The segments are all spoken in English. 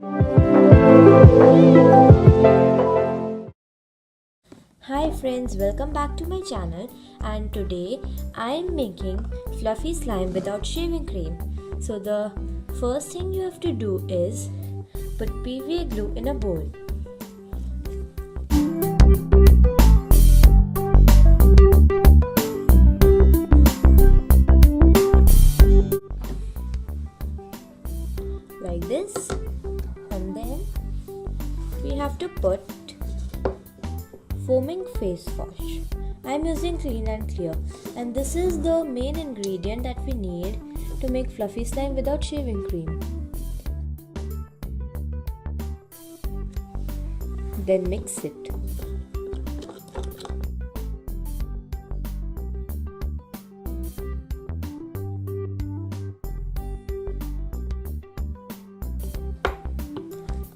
Hi friends, welcome back to my channel, and today I am making fluffy slime without shaving cream. So the first thing you have to do is put PVA glue in a bowl. Like this, and then we have to put foaming face wash. I am using Clean and Clear, and this is the main ingredient that we need to make fluffy slime without shaving cream. Then mix it.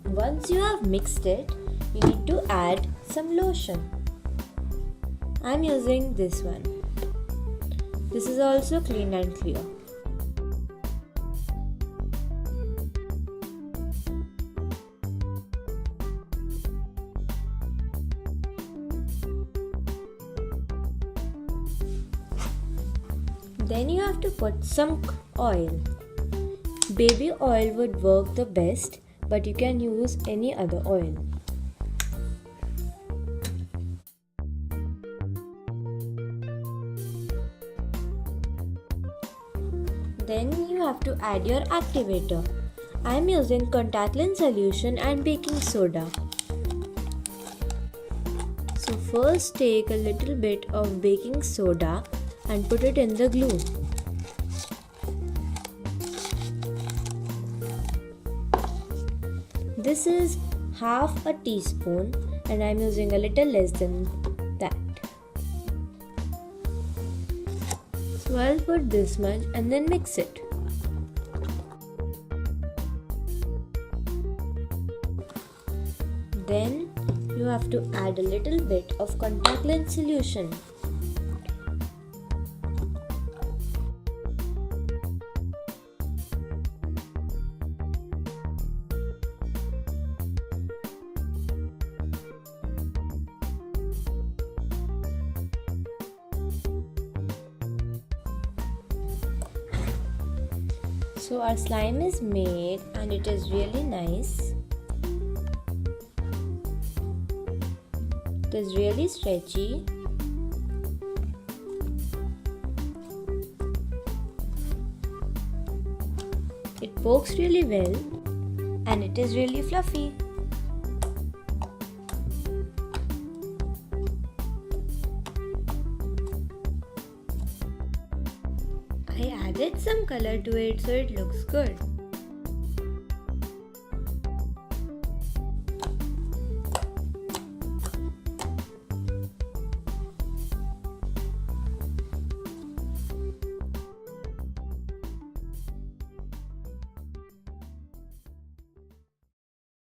Once you have mixed it, you need to add some lotion. I'm using this one. This is also Clean and Clear. Then you have to put some oil. Baby oil would work the best, but you can use any other oil. Then you have to add your activator. I am using contact lens solution and baking soda. So first take a little bit of baking soda and put it in the glue. This is half a teaspoon and I am using a little less than that. So I'll put this much and then mix it. Then you have to add a little bit of contact lens solution. So our slime is made and it is really nice. It is really stretchy. It pokes really well and it is really fluffy. I added some color to it so it looks good.